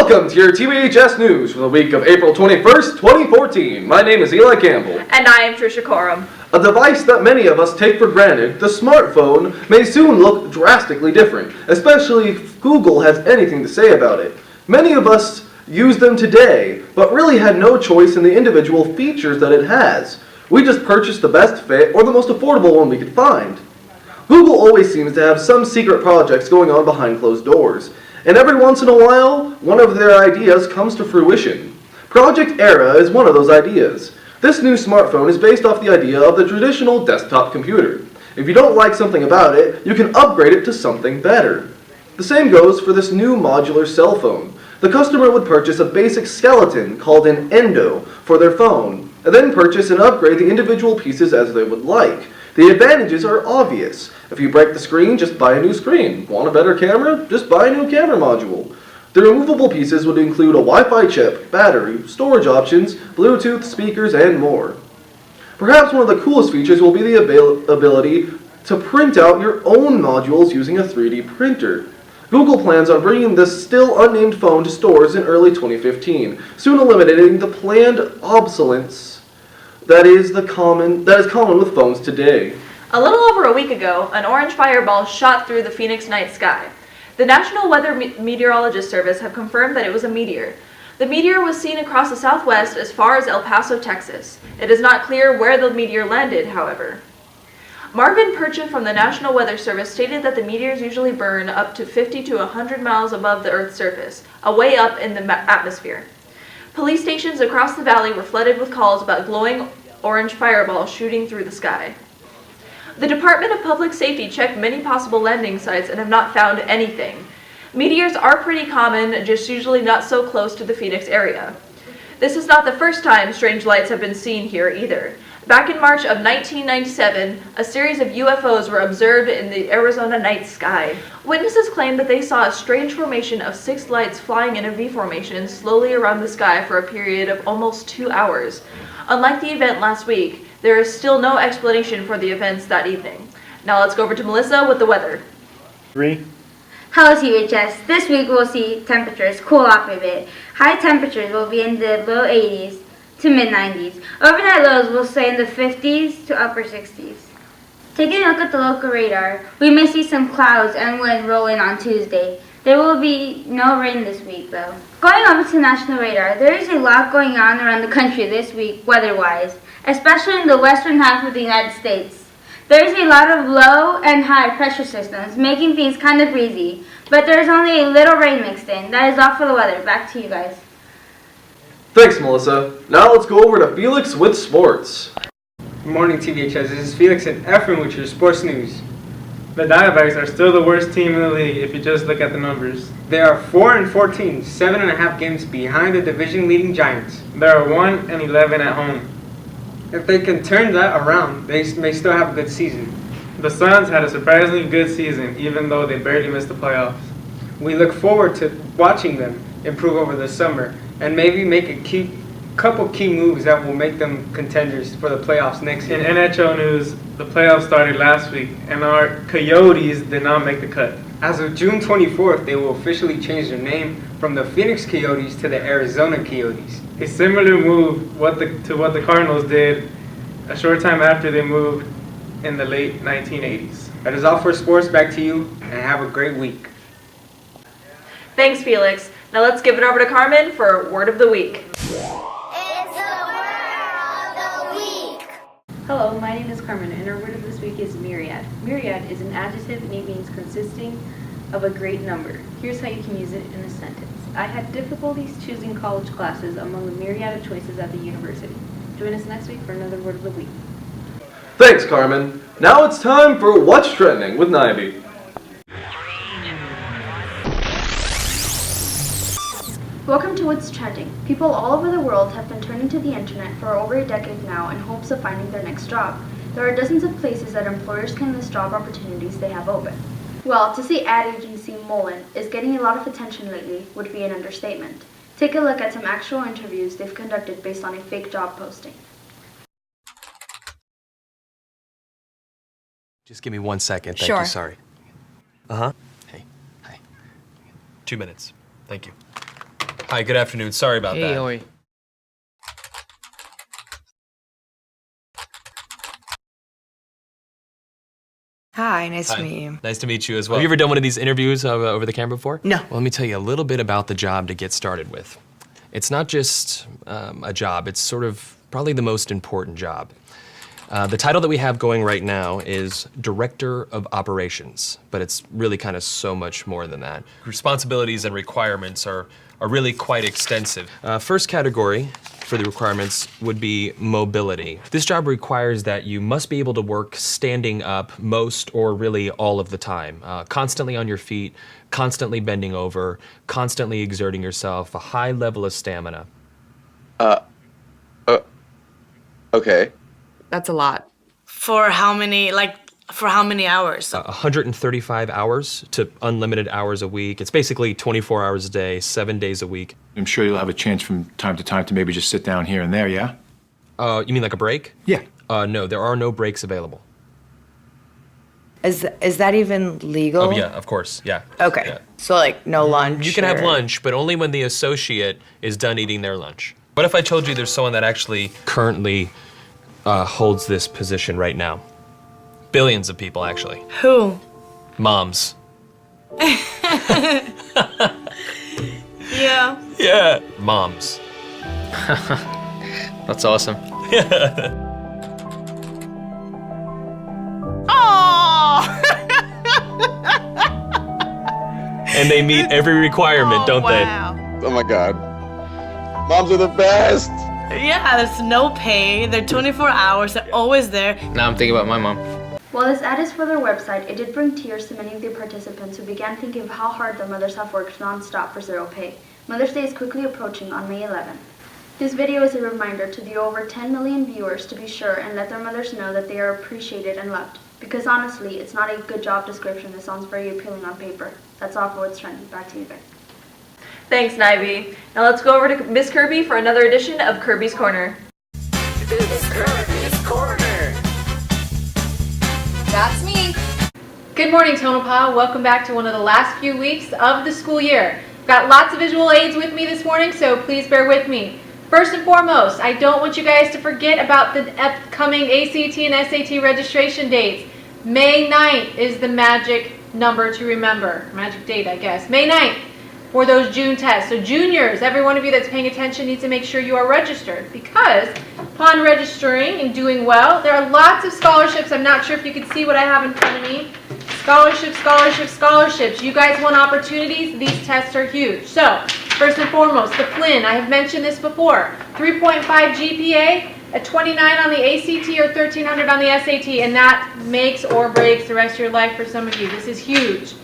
Welcome to your TVHS News for the week of April 21st, 2014. My name is Eli Campbell. And I am Trisha Corum. A device that many of us take for granted, the smartphone, may soon look drastically different, especially if Google has anything to say about it. Many of us use them today, but really had no choice in the individual features that it has. We just purchased the best fit or the most affordable one we could find. Google always seems to have some secret projects going on behind closed doors. And every once in a while, one of their ideas comes to fruition. Project Era is one of those ideas. This new smartphone is based off the idea of the traditional desktop computer. If you don't like something about it, you can upgrade it to something better. The same goes for this new modular cell phone. The customer would purchase a basic skeleton called an Endo for their phone, and then purchase and upgrade the individual pieces as they would like. The advantages are obvious. If you break the screen, just buy a new screen. Want a better camera? Just buy a new camera module. The removable pieces would include a Wi-Fi chip, battery, storage options, Bluetooth, speakers, and more. Perhaps one of the coolest features will be the ability to print out your own modules using a 3D printer. Google plans on bringing this still unnamed phone to stores in early 2015, soon eliminating the planned obsolescence that is common with phones today. A little over a week ago, an orange fireball shot through the Phoenix night sky. The National Weather Meteorologist Service have confirmed that it was a meteor. The meteor was seen across the southwest as far as El Paso, Texas. It is not clear where the meteor landed, however. Marvin Percha from the National Weather Service stated that the meteors usually burn up to 50 to 100 miles above the Earth's surface, away up in the atmosphere. Police stations across the valley were flooded with calls about glowing orange fireballs shooting through the sky. The Department of Public Safety checked many possible landing sites and have not found anything. Meteors are pretty common, just usually not so close to the Phoenix area. This is not the first time strange lights have been seen here either. Back in March of 1997, a series of UFOs were observed in the Arizona night sky. Witnesses claimed that they saw a strange formation of 6 lights flying in a V formation slowly around the sky for a period of almost 2 hours. Unlike the event last week, there is still no explanation for the events that evening. Now let's go over to Melissa with the weather. 3. Hello TVHS. This week we'll see temperatures cool off a bit. High temperatures will be in the low 80s to mid 90s. Overnight lows will stay in the 50s to upper 60s. Taking a look at the local radar, we may see some clouds and wind roll in on Tuesday. There will be no rain this week though. Going over to national radar, there is a lot going on around the country this week weather-wise, especially in the western half of the United States. There is a lot of low and high pressure systems making things kind of breezy, but there is only a little rain mixed in. That is all for the weather. Back to you guys. Thanks, Melissa. Now let's go over to Felix with sports. Good morning, TVHS. This is Felix and Efren with your sports news. The Diamondbacks are still the worst team in the league if you just look at the numbers. They are 4-14, 7.5 games behind the division-leading Giants. They are 1-11 at home. If they can turn that around, they may still have a good season. The Suns had a surprisingly good season, even though they barely missed the playoffs. We look forward to watching them improve over the summer and maybe make a couple key moves that will make them contenders for the playoffs next year. In NHL news, the playoffs started last week, and our Coyotes did not make the cut. As of June 24th, they will officially change their name from the Phoenix Coyotes to the Arizona Coyotes. A similar move to what the Cardinals did a short time after they moved in the late 1980s. That is all for sports. Back to you, and have a great week. Thanks, Felix. Now let's give it over to Carmen for Word of the Week. It's the word of the week. Hello, my name is Carmen, and our word of this week is myriad. Myriad is an adjective and it means consisting of a great number. Here's how you can use it in a sentence. I had difficulties choosing college classes among the myriad of choices at the university. Join us next week for another word of the week. Thanks, Carmen. Now it's time for What's Trending with Nivy. Welcome to What's Trending. People all over the world have been turning to the internet for over a decade now in hopes of finding their next job. There are dozens of places that employers can list job opportunities they have open. Well, to say ad agency Mullen is getting a lot of attention lately would be an understatement. Take a look at some actual interviews they've conducted based on a fake job posting. Just give me 1 second. Thank Sure. you. Sorry. Hey. Hi. 2 minutes. Thank you. Hi, good afternoon. Sorry about that. Oi. Hi, nice Hi. to meet you. Nice to meet you as well. Have you ever done one of these interviews over the camera before? No. Well, let me tell you a little bit about the job to get started with. It's not just a job, it's sort of probably the most important job. The title that we have going right now is Director of Operations, but it's really kind of so much more than that. Responsibilities and requirements are really quite extensive. First category for the requirements would be mobility. This job requires that you must be able to work standing up most or really all of the time, constantly on your feet, constantly bending over, constantly exerting yourself, a high level of stamina. Okay. That's a lot. For how many hours? 135 hours to unlimited hours a week. It's basically 24 hours a day, 7 days a week. I'm sure you'll have a chance from time to time to maybe just sit down here and there, yeah? You mean like a break? Yeah. No, there are no breaks available. Is that even legal? Oh, yeah, of course, yeah. Okay. Yeah. So like no lunch. You can have or- lunch, but only when the associate is done eating their lunch. What if I told you there's someone that actually currently holds this position right now? Billions of people, actually. Who? Moms. Yeah. Yeah. Moms. That's awesome. And they meet every requirement, don't Oh my God. Moms are the best. Yeah, there's no pay. They're 24 hours. They're always there. Now I'm thinking about my mom. While this ad is for their website, it did bring tears to many of the participants who began thinking of how hard their mothers have worked non-stop for zero pay. Mother's Day is quickly approaching on May 11th. This video is a reminder to the over 10 million viewers to be sure and let their mothers know that they are appreciated and loved. Because honestly, it's not a good job description that sounds very appealing on paper. That's all for what's trending. Back to you guys. Thanks, Nivy. Now let's go over to Miss Kirby for another edition of Kirby's Corner. That's me. Good morning, Tonopah. Welcome back to one of the last few weeks of the school year. Got lots of visual aids with me this morning, so please bear with me. First and foremost, I don't want you guys to forget about the upcoming ACT and SAT registration dates. May 9th is the magic number to remember. Magic date, I guess. May 9th for those June tests. So juniors, every one of you that's paying attention needs to make sure you are registered, because upon registering and doing well, there are lots of scholarships. I'm not sure if you can see what I have in front of me. Scholarships, scholarships, scholarships. You guys want opportunities? These tests are huge. So, first and foremost, the Flynn. I have mentioned this before. 3.5 GPA, a 29 on the ACT or 1300 on the SAT, and that makes or breaks the rest of your life for some of you. This is huge.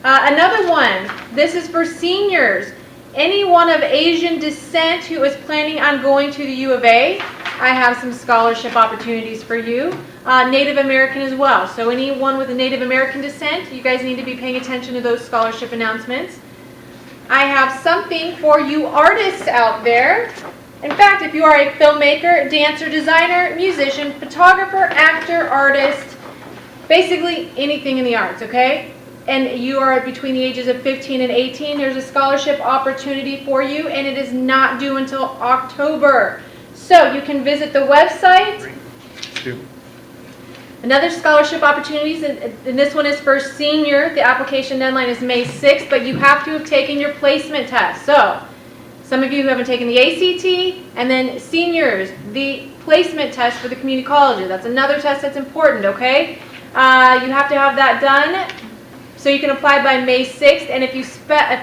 Another one, this is for seniors. Anyone of Asian descent who is planning on going to the U of A, I have some scholarship opportunities for you. Native American as well. So anyone with a Native American descent, you guys need to be paying attention to those scholarship announcements. I have something for you artists out there. In fact, if you are a filmmaker, dancer, designer, musician, photographer, actor, artist, basically anything in the arts, okay? And you are between the ages of 15 and 18, there's a scholarship opportunity for you, and it is not due until October. So you can visit the website. Another scholarship opportunities, and this one is for senior. The application deadline is May 6th, but you have to have taken your placement test. So some of you who haven't taken the ACT, and then seniors, the placement test for the community colleges. That's another test that's important, okay? You have to have that done so you can apply by May 6th, and if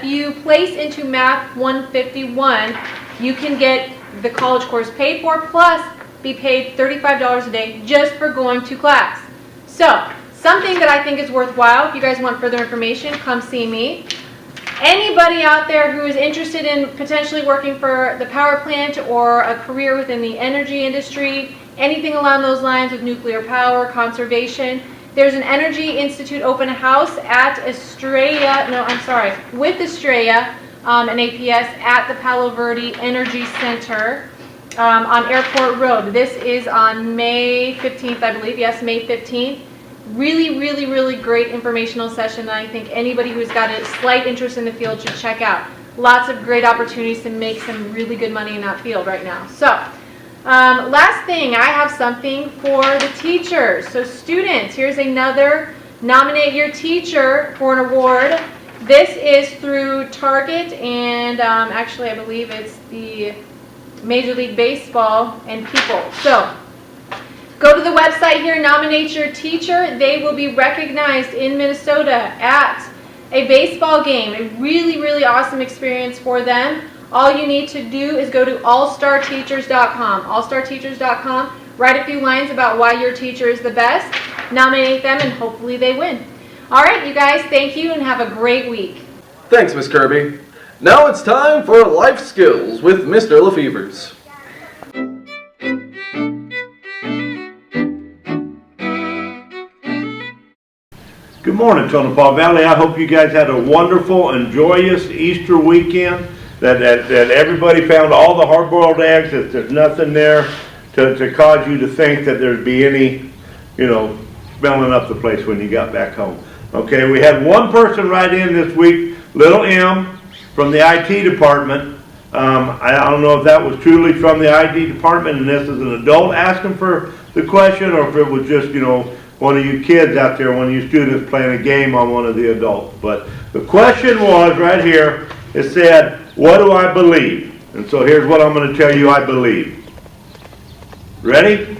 you place into Math 151, you can get the college course paid for, plus be paid $35 a day just for going to class. So, something that I think is worthwhile, if you guys want further information, come see me. Anybody out there who is interested in potentially working for the power plant or a career within the energy industry, anything along those lines with nuclear power, conservation, there's an Energy Institute open house at with Estrella and APS at the Palo Verde Energy Center on Airport Road. This is on May 15th, I believe. Yes, May 15th. Really, really, really great informational session that I think anybody who's got a slight interest in the field should check out. lots of great opportunities to make some really good money in that field right now. So, last thing, I have something for the teachers. So students, here's another nominate your teacher for an award. This is through Target and actually I believe it's the Major League Baseball and People. So go to the website here, nominate your teacher. They will be recognized in Minnesota at a baseball game. A really, really awesome experience for them. All you need to do is go to allstarteachers.com. Allstarteachers.com. Write a few lines about why your teacher is the best. Nominate them and hopefully they win. All right, you guys, thank you and have a great week. Thanks, Miss Kirby. Now it's time for Life Skills with Mr. Lefevers. Good morning, Tonopah Valley. I hope you guys had a wonderful and joyous Easter weekend. That everybody found all the hard-boiled eggs. That there's nothing there to cause you to think that there'd be any, smelling up the place when you got back home. Okay, we had one person write in this week, Little M, from the IT department. I don't know if that was truly from the IT department and this is an adult asking for the question, or if it was just, one of you kids out there, one of you students playing a game on one of the adults. But the question was right here, it said, what do I believe? And so here's what I'm going to tell you I believe. Ready?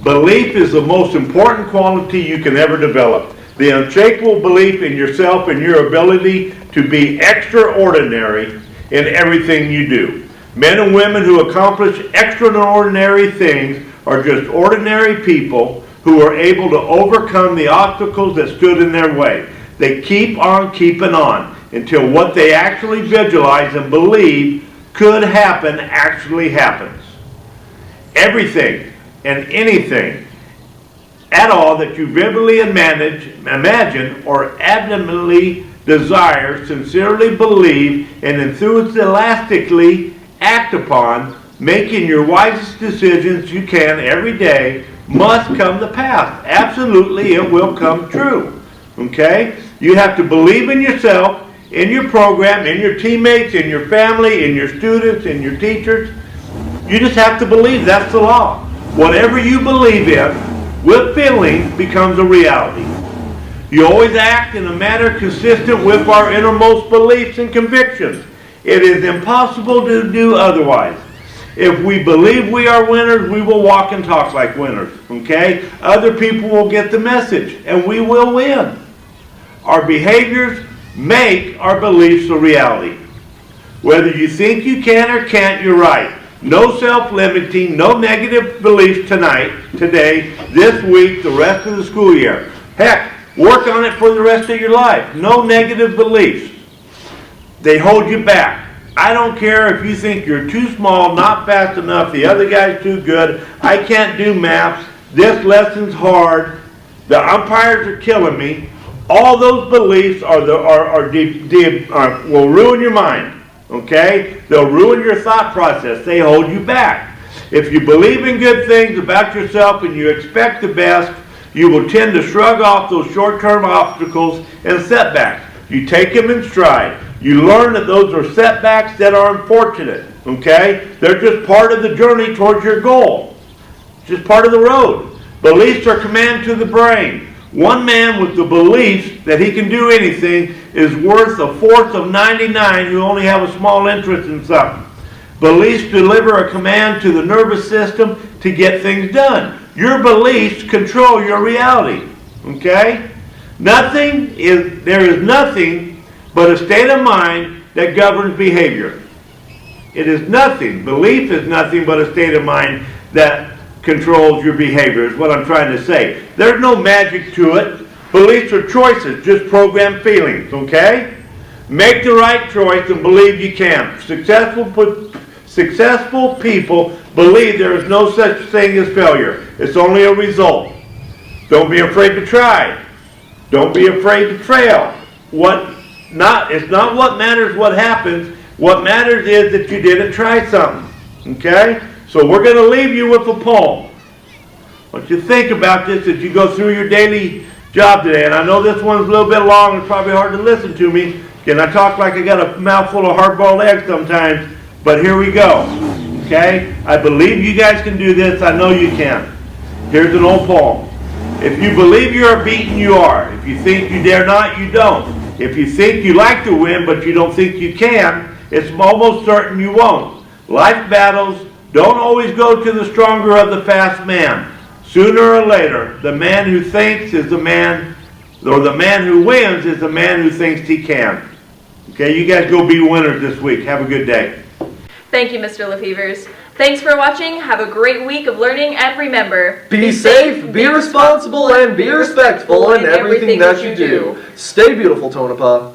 Belief is the most important quality you can ever develop. The unshakable belief in yourself and your ability to be extraordinary in everything you do. Men and women who accomplish extraordinary things are just ordinary people who are able to overcome the obstacles that stood in their way. They keep on keeping on until what they actually visualize and believe could happen actually happens. Everything and anything at all that you vividly imagine or adamantly desire, sincerely believe, and enthusiastically act upon, making your wisest decisions you can every day, must come to pass. Absolutely, it will come true. Okay? You have to believe in yourself, in your program, in your teammates, in your family, in your students, in your teachers. You just have to believe. That's the law. Whatever you believe in, with feeling, becomes a reality. You always act in a manner consistent with our innermost beliefs and convictions. It is impossible to do otherwise. If we believe we are winners, we will walk and talk like winners, okay? Other people will get the message, and we will win. Our behaviors make our beliefs a reality. Whether you think you can or can't, you're right. No self-limiting, no negative beliefs tonight, today, this week, the rest of the school year. Heck, work on it for the rest of your life. No negative beliefs. They hold you back. I don't care if you think you're too small, not fast enough, the other guy's too good, I can't do math, this lesson's hard, the umpires are killing me. All those beliefs will ruin your mind, okay? They'll ruin your thought process. They hold you back. If you believe in good things about yourself and you expect the best, you will tend to shrug off those short-term obstacles and setbacks. You take them in stride. You learn that those are setbacks that are unfortunate, okay? They're just part of the journey towards your goal. Just part of the road. Beliefs are command to the brain. One man with the belief that he can do anything is worth a fourth of 99 who only have a small interest in something. Beliefs deliver a command to the nervous system to get things done. Your beliefs control your reality, okay? There is nothing but a state of mind that governs behavior. It is nothing. Belief is nothing but a state of mind that controls your behavior, is what I'm trying to say. There's no magic to it. Beliefs are choices, just programmed feelings, okay? Make the right choice and believe you can. Successful people believe there is no such thing as failure. It's only a result. Don't be afraid to try. Don't be afraid to fail. It's not what matters what happens. What matters is that you didn't try something. Okay? So we're going to leave you with a poem. I want you to think about this as you go through your daily job today. And I know this one's a little bit long and probably hard to listen to me And I talk like I got a mouthful of hard-boiled eggs sometimes, but here we go, okay? I believe you guys can do this. I know you can. Here's an old poem. If you believe you are beaten, you are. If you think you dare not, you don't. If you think you like to win, but you don't think you can, it's almost certain you won't. Life battles don't always go to the stronger of the fast man. Sooner or later, the man who thinks is the man, or the man who wins is the man who thinks he can. Okay, you guys go be winners this week. Have a good day. Thank you, Mr. Lefevers. Thanks for watching. Have a great week of learning, and remember, Be safe, be responsible, and be respectful in everything that you do. Stay beautiful, Tonopah.